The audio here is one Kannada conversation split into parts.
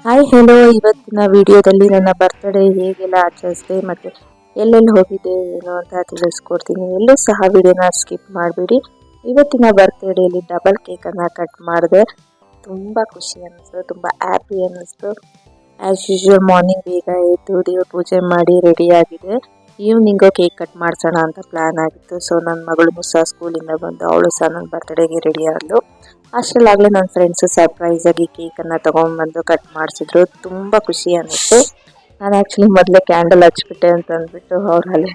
ಹಾಯ್ ಹೆಲೋ, ಇವತ್ತಿನ ವಿಡಿಯೋದಲ್ಲಿ ನನ್ನ ಬರ್ತ್ಡೇ ಹೇಗೆಲ್ಲ ಆಚರಿಸಿದೆ ಮತ್ತು ಎಲ್ಲೆಲ್ಲಿ ಹೋಗಿದ್ದೆ ಏನು ಅಂತ ತಿಳಿಸ್ಕೊಡ್ತೀನಿ. ಎಲ್ಲೂ ಸಹ ವಿಡಿಯೋನ ಸ್ಕಿಪ್ ಮಾಡಿಬಿಡಿ. ಇವತ್ತಿನ ಬರ್ತ್ಡೇಲಿ ಡಬಲ್ ಕೇಕನ್ನು ಕಟ್ ಮಾಡಿದೆ. ತುಂಬ ಖುಷಿ ಅನ್ನಿಸ್ತು, ತುಂಬ ಹ್ಯಾಪಿ ಅನ್ನಿಸ್ತು. ಆ್ಯಸ್ ಯೂಶ್ವಲ್ ಮಾರ್ನಿಂಗ್ ಬೇಗ ಎದ್ದು ದೇವ್ರ ಪೂಜೆ ಮಾಡಿ ರೆಡಿಯಾಗಿದೆ. ಈವ್ನಿಂಗು ಕೇಕ್ ಕಟ್ ಮಾಡಿಸೋಣ ಅಂತ ಪ್ಲ್ಯಾನ್ ಆಗಿತ್ತು. ಸೊ ನನ್ನ ಮಗಳು ಸಹ ಸ್ಕೂಲಿಂದ ಬಂದು ಅವಳು ಸಹ ನನ್ನ ಬರ್ತ್ಡೇಗೆ ರೆಡಿ ಆದಳು. ಅಷ್ಟರಲ್ಲಾಗಲೇ ನನ್ನ ಫ್ರೆಂಡ್ಸು ಸರ್ಪ್ರೈಸಾಗಿ ಕೇಕನ್ನು ತೊಗೊಂಡ್ಬಂದು ಕಟ್ ಮಾಡಿಸಿದ್ರು. ತುಂಬ ಖುಷಿ ಅನ್ನಿಸ್ತು. ನಾನು ಆ್ಯಕ್ಚುಲಿ ಮೊದಲೇ ಕ್ಯಾಂಡಲ್ ಹಚ್ಬಿಟ್ಟೆ ಅಂತ ಅಂದ್ಬಿಟ್ಟು ಅವ್ರು ಅಲ್ಲೇ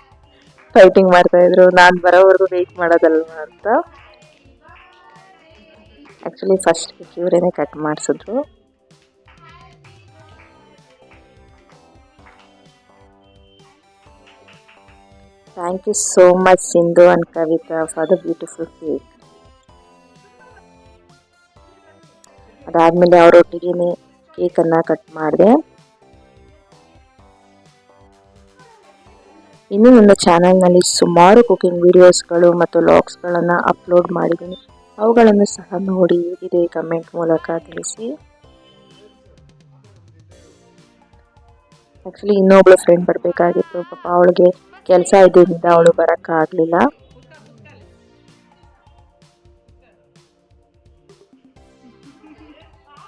ಫೈಟಿಂಗ್ ಮಾಡ್ತಾಯಿದ್ರು, ನಾನು ಬರೋವರೆಗೂ ವೆಯ್ಟ್ ಮಾಡೋದಲ್ವಾ ಅಂತ. ಆ್ಯಕ್ಚುಲಿ ಫಸ್ಟ್ ಕೇಕ್ ಇವರೇನೆ ಕಟ್ ಮಾಡಿಸಿದ್ರು. Thank you so much Sindhu and Kavitha for the beautiful cake. ಅದಾದಮೇಲೆ ಅವರೊಟ್ಟಿಗೆ ಕೇಕನ್ನು ಕಟ್ ಮಾಡಿದೆ. ಇನ್ನು ನನ್ನ ಚಾನಲ್ನಲ್ಲಿ ಸುಮಾರು ಕುಕಿಂಗ್ ವಿಡಿಯೋಸ್ಗಳು ಮತ್ತು ವ್ಲಾಗ್ಸ್ಗಳನ್ನು ಅಪ್ಲೋಡ್ ಮಾಡಿದ್ದೀನಿ. ಅವುಗಳನ್ನು ಸಹ ನೋಡಿ ಹೇಗಿದೆ ಕಮೆಂಟ್ ಮೂಲಕ ತಿಳಿಸಿ. ಆ್ಯಕ್ಚುಲಿ ಇನ್ನೊಬ್ಳು ಫ್ರೆಂಡ್ ಬರಬೇಕಾಗಿತ್ತು, ಪಾಪ ಅವಳಿಗೆ ಕೆಲಸ ಇದ್ದಿದ್ದರಿಂದ ಅವಳು ಬರೋಕ್ಕಾಗಲಿಲ್ಲ.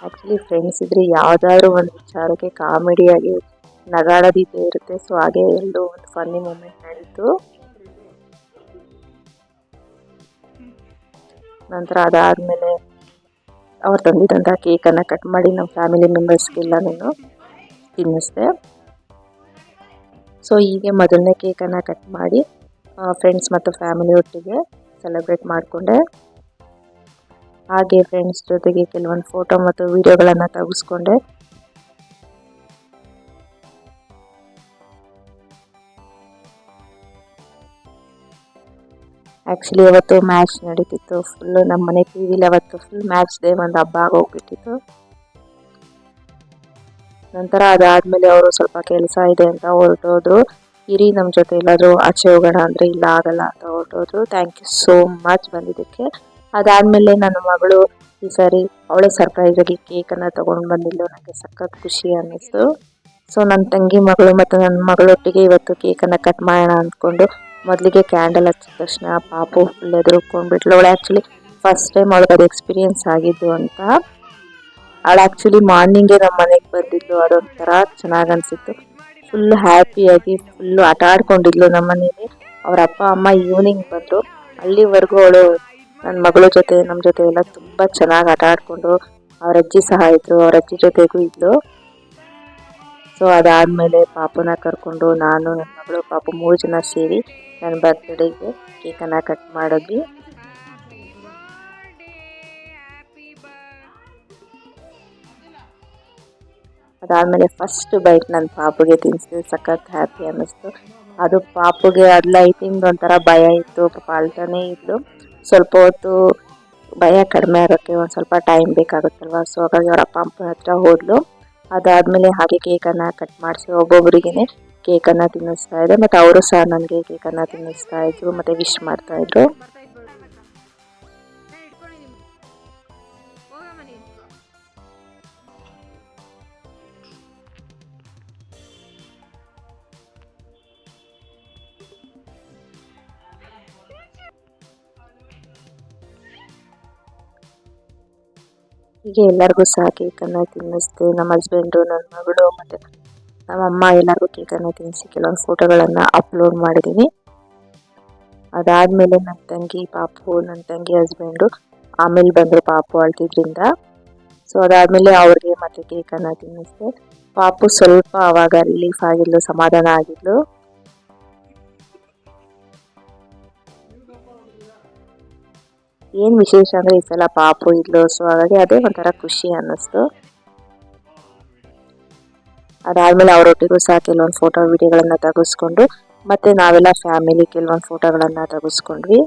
ಆ್ಯಕ್ಚುಲಿ ಫ್ರೆಂಡ್ಸ್ ಇದ್ರೆ ಯಾವುದಾದ್ರೂ ಒಂದು ವಿಚಾರಕ್ಕೆ ಕಾಮಿಡಿಯಾಗಿ ನಗಾಡೋದಿದ್ದೇ ಇರುತ್ತೆ. ಸೊ ಹಾಗೆ ಎಲ್ಲೋ ಒಂದು ಫನ್ನಿ ಮೂಮೆಂಟ್ ನಡೀತು. ನಂತರ ಅದಾದಮೇಲೆ ಅವ್ರು ತಂದಿದ್ದಂಥ ಕೇಕನ್ನು ಕಟ್ ಮಾಡಿ ನಮ್ಮ ಫ್ಯಾಮಿಲಿ ಮೆಂಬರ್ಸ್ಗೆಲ್ಲ ನಾನು ತಿನ್ನಿಸ್ದೆ. ಸೊ ಹೀಗೆ ಮೊದಲನೇ ಕೇಕನ್ನು ಕಟ್ ಮಾಡಿ ಫ್ರೆಂಡ್ಸ್ ಮತ್ತು ಫ್ಯಾಮಿಲಿ ಒಟ್ಟಿಗೆ ಸೆಲೆಬ್ರೇಟ್ ಮಾಡಿಕೊಂಡೆ. ಹಾಗೆ ಫ್ರೆಂಡ್ಸ್ ಜೊತೆಗೆ ಕೆಲವೊಂದು ಫೋಟೋ ಮತ್ತು ವಿಡಿಯೋಗಳನ್ನು ತೆಗೆಸ್ಕೊಂಡೆ. ಆ್ಯಕ್ಚುಲಿ ಅವತ್ತು ಮ್ಯಾಚ್ ನಡೀತಿತ್ತು. ಫುಲ್ಲು ನಮ್ಮ ಮನೆ ಟಿ ವಿಲಿ ಅವತ್ತು ಫುಲ್ ಮ್ಯಾಚ್ ಡೇ ಒಂದು ಹಬ್ಬ ಆಗೋಗ್ಬಿಟ್ಟಿತ್ತು. ನಂತರ ಅದಾದಮೇಲೆ ಅವರು ಸ್ವಲ್ಪ ಕೆಲಸ ಇದೆ ಅಂತ ಹೊರಟೋದ್ರು. ಇರಿ ನಮ್ಮ ಜೊತೆ ಎಲ್ಲಾದರೂ ಆಚೆ ಹೋಗೋಣ ಅಂದರೆ ಇಲ್ಲ ಆಗಲ್ಲ ಅಂತ ಹೊರಟೋದ್ರು. ಥ್ಯಾಂಕ್ ಯು ಸೋ ಮಚ್ ಬಂದಿದ್ದಕ್ಕೆ. ಅದಾದಮೇಲೆ ನನ್ನ ಮಗಳು ಈ ಸಾರಿ ಅವಳೇ ಸರ್ಪ್ರೈಸಾಗಿ ಕೇಕನ್ನು ತೊಗೊಂಡು ಬಂದಿದ್ದು ನನಗೆ ಸಖತ್ ಖುಷಿ ಅನ್ನಿಸ್ತು. ಸೊ ನನ್ನ ತಂಗಿ ಮಗಳು ಮತ್ತು ನನ್ನ ಮಗಳೊಟ್ಟಿಗೆ ಇವತ್ತು ಕೇಕನ್ನು ಕಟ್ ಮಾಡೋಣ ಅಂದ್ಕೊಂಡು ಮೊದಲಿಗೆ ಕ್ಯಾಂಡಲ್ ಹಚ್ಚಿದ ತಕ್ಷಣ ಪಾಪು ಫುಲ್ ಎದುರುಕೊಂಡ್ಬಿಟ್ಲು. ಅವಳು ಆ್ಯಕ್ಚುಲಿ ಫಸ್ಟ್ ಟೈಮ್ ಅವಳಿಗೆ ಅದು ಎಕ್ಸ್ಪೀರಿಯೆನ್ಸ್ ಆಗಿದ್ದು ಅಂತ. ಅವಳು ಆ್ಯಕ್ಚುಲಿ ಮಾರ್ನಿಂಗೇ ನಮ್ಮ ಮನೆಗೆ ಬಂದಿದ್ದು, ಅದೊಂಥರ ಚೆನ್ನಾಗಿ ಅನಿಸಿತ್ತು. ಫುಲ್ ಹ್ಯಾಪಿಯಾಗಿ ಫುಲ್ಲು ಆಟ ಆಡ್ಕೊಂಡಿದ್ಲು ನಮ್ಮ ಮನೇಲಿ. ಅವ್ರ ಅಪ್ಪ ಅಮ್ಮ ಈವ್ನಿಂಗ್ ಬಂದರು. ಅಲ್ಲಿವರೆಗೂ ಅವಳು ನನ್ನ ಮಗಳ ಜೊತೆ ನಮ್ಮ ಜೊತೆ ಎಲ್ಲ ತುಂಬ ಚೆನ್ನಾಗಿ ಆಟ ಆಡಿಕೊಂಡು, ಅವ್ರ ಅಜ್ಜಿ ಸಹ ಇದ್ದರು, ಅವ್ರ ಅಜ್ಜಿ ಜೊತೆಗೂ ಇದ್ಲು. ಸೊ ಅದಾದಮೇಲೆ ಪಾಪುನ ಕರ್ಕೊಂಡು ನಾನು ನನ್ನ ಮಗಳು ಪಾಪು 3 ಜನ ಸೇರಿ ನನ್ನ ಬರ್ತ್ಡೇಗೆ ಕೇಕನ್ನು ಕಟ್ ಮಾಡಿದ್ವಿ. ಅದಾದಮೇಲೆ ಫಸ್ಟ್ ಬೈಟ್ ನನ್ನ ಪಾಪುಗೆ ತಿನ್ನಿಸಿದೆ. ಸಖತ್ ಹ್ಯಾಪಿ ಅನ್ನಿಸ್ತು. ಅದು ಪಾಪುಗೆ ಅದು ಲೈಟಿಂದ ಒಂಥರ ಭಯ ಇತ್ತು, ಪಾಪ ಅಳ್ತಾನೇ ಇದ್ಲು. ಸ್ವಲ್ಪ ಹೊತ್ತು ಭಯ ಕಡಿಮೆ ಆಗೋಕ್ಕೆ ಒಂದು ಸ್ವಲ್ಪ ಟೈಮ್ ಬೇಕಾಗುತ್ತಲ್ವ. ಸೊ ಹಾಗಾಗಿ ಅವ್ರ ಅಪ್ಪ ಅಮ್ಮನ ಹತ್ರ ಹೋದ್ಲು. ಅದಾದಮೇಲೆ ಹಾಗೆ ಕೇಕನ್ನು ಕಟ್ ಮಾಡಿಸಿ ಒಬ್ಬೊಬ್ಬರಿಗೇ ಕೇಕನ್ನು ತಿನ್ನಿಸ್ತಾ ಇದೆ. ಮತ್ತು ಅವರು ಸಹ ನನಗೆ ಕೇಕನ್ನು ತಿನ್ನಿಸ್ತಾ ಇದ್ರು ಮತ್ತು ವಿಶ್ ಮಾಡ್ತಾಯಿದ್ರು. ಹೀಗೆ ಎಲ್ಲರಿಗೂ ಸಹ ಕೇಕನ್ನು ತಿನ್ನಿಸ್ದೆ. ನಮ್ಮ ಹಸ್ಬೆಂಡು, ನನ್ನ ಮಗಳು ಮತ್ತು ನಮ್ಮಮ್ಮ ಎಲ್ಲರಿಗೂ ಕೇಕನ್ನು ತಿನ್ನಿಸಿ ಕೆಲವೊಂದು ಫೋಟೋಗಳನ್ನು ಅಪ್ಲೋಡ್ ಮಾಡಿದ್ದೀನಿ. ಅದಾದಮೇಲೆ ನನ್ನ ತಂಗಿ ಪಾಪು, ನನ್ನ ತಂಗಿ ಹಸ್ಬೆಂಡು ಆಮೇಲೆ ಬಂದರು ಪಾಪು ಅಳ್ತಿದ್ರಿಂದ. ಸೊ ಅದಾದಮೇಲೆ ಅವ್ರಿಗೆ ಮತ್ತೆ ಕೇಕನ್ನು ತಿನ್ನಿಸ್ದೆ. ಪಾಪು ಸ್ವಲ್ಪ ಆವಾಗ ರಿಲೀಫ್ ಆಗಿದ್ಲು, ಸಮಾಧಾನ ಆಗಿದ್ಲು. ಏನು ವಿಶೇಷ ಅಂದರೆ ಈ ಸಲ ಪಾಪು ಇದ್ಲು. ಸೊ ಹಾಗಾಗಿ ಅದೇ ಒಂಥರ ಖುಷಿ ಅನ್ನಿಸ್ತು. ಅದಾದಮೇಲೆ ಅವರೊಟ್ಟಿಗೂ ಸಹ ಕೆಲವೊಂದು ಫೋಟೋ ವಿಡಿಯೋಗಳನ್ನು ತೆಗೆಸ್ಕೊಂಡು ಮತ್ತು ನಾವೆಲ್ಲ ಫ್ಯಾಮಿಲಿ ಕೆಲವೊಂದು ಫೋಟೋಗಳನ್ನು ತೆಗೆಸ್ಕೊಂಡ್ವಿ.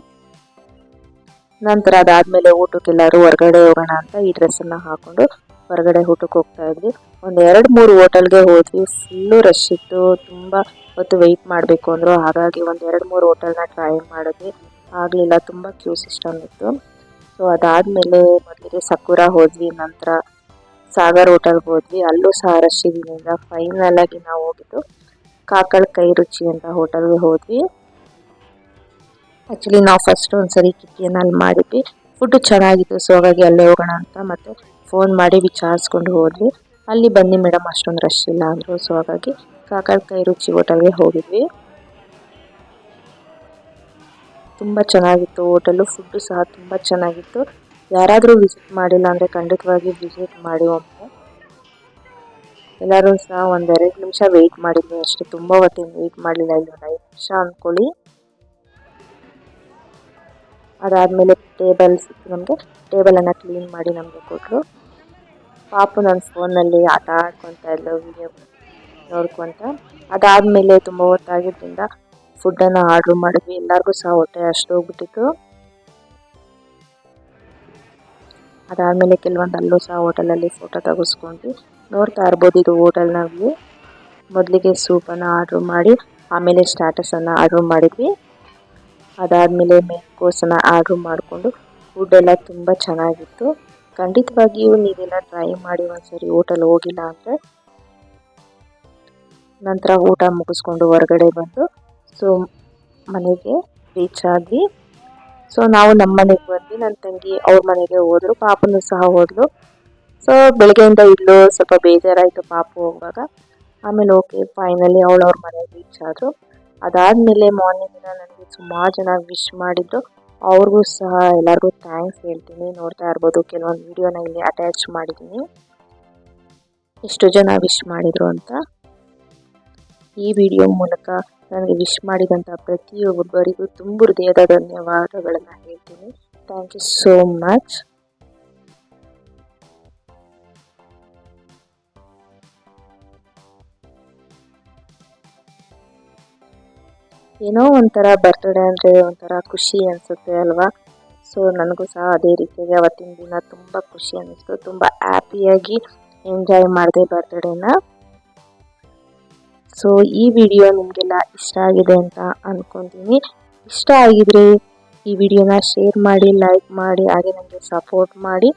ನಂತರ ಅದಾದಮೇಲೆ ಊಟಕ್ಕೆಲ್ಲರೂ ಹೊರಗಡೆ ಹೋಗೋಣ ಅಂತ ಈ ಡ್ರೆಸ್ಸನ್ನು ಹಾಕ್ಕೊಂಡು ಹೊರಗಡೆ ಊಟಕ್ಕೆ ಹೋಗ್ತಾ ಇದ್ವಿ. ಒಂದು 2-3 ಹೋಟೆಲ್ಗೆ ಹೋದ್ವಿ. ಫುಲ್ಲು ರಶ್ ಇತ್ತು, ತುಂಬ ಹೊತ್ತು ವೆಯ್ಟ್ ಮಾಡಬೇಕು ಅಂದರು. ಹಾಗಾಗಿ ಒಂದು 2-3 ಹೋಟೆಲ್ನ ಟ್ರೈ ಮಾಡಿದ್ವಿ, ಆಗಲಿಲ್ಲ, ತುಂಬ ಕ್ಯೂ ಸಿಸ್ಟಮ್ ಇತ್ತು. ಸೊ ಅದಾದಮೇಲೆ ಮೊದಲಿಗೆ ಸಕುರಾ ಹೋದ್ವಿ, ನಂತರ ಸಾಗರ್ ಹೋಟೆಲ್ಗೆ ಹೋದ್ವಿ. ಅಲ್ಲೂ ಸಹ ರಶ್ ಇದ್ದಿದ್ದರಿಂದ ಫೈನಲ್ ಆಗಿ ನಾವು ಹೋಗಿದ್ದು ಕಾಕಳ ಕೈ ರುಚಿ ಅಂತ ಹೋಟೆಲ್ಗೆ ಹೋದ್ವಿ. ಆ್ಯಕ್ಚುಲಿ ನಾವು ಫಸ್ಟ್ ಒಂದ್ಸರಿ ಕಿಟ್ಟಿಯನ್ನು ಅಲ್ಲಿ ಮಾಡಿದ್ವಿ. ಫುಡ್ ಚೆನ್ನಾಗಿತ್ತು, ಸೊ ಹಾಗಾಗಿ ಅಲ್ಲೇ ಹೋಗೋಣ ಅಂತ ಮತ್ತೆ ಫೋನ್ ಮಾಡಿ ವಿಚಾರಿಸ್ಕೊಂಡು ಹೋದ್ವಿ. ಅಲ್ಲಿ ಬನ್ನಿ ಮೇಡಮ್ ಅಷ್ಟೊಂದು ರಶ್ ಇಲ್ಲ ಅಂದರು, ಸೊ ಹಾಗಾಗಿ ಕಾಕಳ ಕೈ ರುಚಿ ಹೋಟೆಲ್ಗೆ ಹೋಗಿದ್ವಿ. ತುಂಬ ಚೆನ್ನಾಗಿತ್ತು ಹೋಟೆಲು, ಫುಡ್ಡು ಸಹ ತುಂಬ ಚೆನ್ನಾಗಿತ್ತು. ಯಾರಾದರೂ ವಿಸಿಟ್ ಮಾಡಿಲ್ಲ ಅಂದರೆ ಖಂಡಿತವಾಗಿ ವಿಸಿಟ್ ಮಾಡಿ ಒಮ್ಮೆ. ಎಲ್ಲರೂ ಸಹ ಒಂದೆರಡು ನಿಮಿಷ ವೆಯ್ಟ್ ಮಾಡಿದ್ವಿ ಅಷ್ಟೇ, ತುಂಬ ಹೊತ್ತಿಂದ ವೆಯ್ಟ್ ಮಾಡಲಿಲ್ಲ, ಇಲ್ಲಿ ಒಂದು 5 ನಿಮಿಷ ಅಂದ್ಕೊಳ್ಳಿ. ಅದಾದಮೇಲೆ ಟೇಬಲ್ ಸಿಕ್ತು ನಮಗೆ, ಟೇಬಲನ್ನು ಕ್ಲೀನ್ ಮಾಡಿ ನಮಗೆ ಕೊಟ್ಟರು. ಪಾಪು ನನ್ನ ಫೋನಲ್ಲಿ ಆಟ ಆಡ್ಕೊತಾ ಇದ್ಲು ವಿಡಿಯೋ ನೋಡ್ಕೊತ. ಅದಾದಮೇಲೆ ತುಂಬ ಹೊತ್ತಾಗಿದ್ದರಿಂದ ಫುಡ್ಡನ್ನು ಆರ್ಡ್ರ್ ಮಾಡಿದ್ವಿ. ಎಲ್ಲರಿಗೂ ಸಹ ಹೊಟ್ಟೆ ಅಷ್ಟು ಹೋಗ್ಬಿಟ್ಟಿತ್ತು. ಅದಾದಮೇಲೆ ಕೆಲವೊಂದು ಅಲ್ಲೂ ಸಹ ಹೋಟೆಲಲ್ಲಿ ಫೋಟೋ ತೆಗೆಸ್ಕೊಂಡ್ವಿ. ನೋಡ್ತಾ ಇರ್ಬೋದು ಇದು ಹೋಟೆಲ್ನಲ್ಲಿ. ಮೊದಲಿಗೆ ಸೂಪನ್ನು ಆರ್ಡ್ರ್ ಮಾಡಿ ಆಮೇಲೆ ಸ್ಟಾರ್ಟರ್ಸನ್ನು ಆರ್ಡ್ರ್ ಮಾಡಿದ್ವಿ. ಅದಾದಮೇಲೆ ಮೇನ್ ಕೋರ್ಸನ್ನು ಆರ್ಡ್ರ್ ಮಾಡಿಕೊಂಡು ಫುಡ್ ಎಲ್ಲ ತುಂಬ ಚೆನ್ನಾಗಿತ್ತು. ಖಂಡಿತವಾಗಿಯೂ ನೀವೆಲ್ಲ ಟ್ರೈ ಮಾಡಿ ಒಂದ್ಸರಿ ಹೋಟೆಲ್ ಹೋಗಿಲ್ಲ ಅಂದರೆ. ನಂತರ ಊಟ ಮುಗಿಸ್ಕೊಂಡು ಹೊರಗಡೆ ಬಂದು ಸೊ ಮನೆಗೆ ರೀಚ್ ಆದ್ವಿ. ಸೊ ನಾವು ನಮ್ಮ ಮನೆಗೆ ಬಂದ್ವಿ, ನನ್ನ ತಂಗಿ ಅವ್ರ ಮನೆಗೆ ಹೋದ್ರು, ಪಾಪನು ಸಹ ಹೋದ್ಲು. ಸೊ ಬೆಳಗ್ಗೆಯಿಂದ ಇಲ್ಲೂ ಸ್ವಲ್ಪ ಬೇಜಾರಾಯಿತು ಪಾಪು ಹೋಗುವಾಗ. ಆಮೇಲೆ ಓಕೆ ಫೈನಲಿ ಅವಳು ಅವ್ರ ಮನೆಗೆ ರೀಚ್ ಆದರು. ಅದಾದಮೇಲೆ ಮಾರ್ನಿಂಗಿನ ನನಗೆ ಸುಮಾರು ಜನ ವಿಶ್ ಮಾಡಿದ್ರು, ಅವ್ರಿಗೂ ಸಹ ಎಲ್ಲರಿಗೂ ಥ್ಯಾಂಕ್ಸ್ ಹೇಳ್ತೀನಿ. ನೋಡ್ತಾ ಇರ್ಬೋದು ಕೆಲವೊಂದು ವಿಡಿಯೋನ ಇಲ್ಲಿ ಅಟ್ಯಾಚ್ ಮಾಡಿದ್ದೀನಿ, ಎಷ್ಟು ಜನ ವಿಶ್ ಮಾಡಿದರು ಅಂತ. ಈ ವಿಡಿಯೋ ಮೂಲಕ ನನಗೆ ವಿಶ್ ಮಾಡಿದಂಥ ಪ್ರತಿಯೊಬ್ಬರಿಗೂ ತುಂಬ ಹೃದಯದ ಧನ್ಯವಾದಗಳನ್ನು ಹೇಳ್ತೀನಿ. Thank you so much. ಏನೋ ಒಂಥರ ಬರ್ತ್ಡೇ ಅಂದರೆ ಒಂಥರ ಖುಷಿ ಅನಿಸುತ್ತೆ ಅಲ್ವಾ. ಸೊ ನನಗೂ ಸಹ ಅದೇ ರೀತಿಯಾಗಿ ಅವತ್ತಿನ ದಿನ ತುಂಬ ಖುಷಿ ಅನ್ನಿಸ್ತು, ತುಂಬ ಹ್ಯಾಪಿಯಾಗಿ ಎಂಜಾಯ್ ಮಾಡಿದೆ ಬರ್ತ್ಡೇನ. ಸೊ ಈ ವಿಡಿಯೋ ನಿಮಗೆಲ್ಲ ಇಷ್ಟ ಆಗಿದೆ ಅಂತ ಅಂದ್ಕೊತೀನಿ. ಇಷ್ಟ ಆಗಿದ್ರೆ ಈ ವಿಡಿಯೋನ ಶೇರ್ ಮಾಡಿ, ಲೈಕ್ ಮಾಡಿ, ಹಾಗೆ ನನಗೆ ಸಪೋರ್ಟ್ ಮಾಡಿ.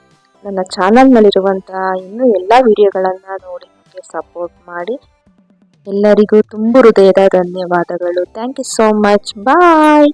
ನನ್ನ ಚಾನಲ್ನಲ್ಲಿರುವಂಥ ಇನ್ನೂ ಎಲ್ಲ ವಿಡಿಯೋಗಳನ್ನು ನೋಡಿ ನನಗೆ ಸಪೋರ್ಟ್ ಮಾಡಿ. ಎಲ್ಲರಿಗೂ ತುಂಬ ಹೃದಯದ ಧನ್ಯವಾದಗಳು. Thank you so much. Bye.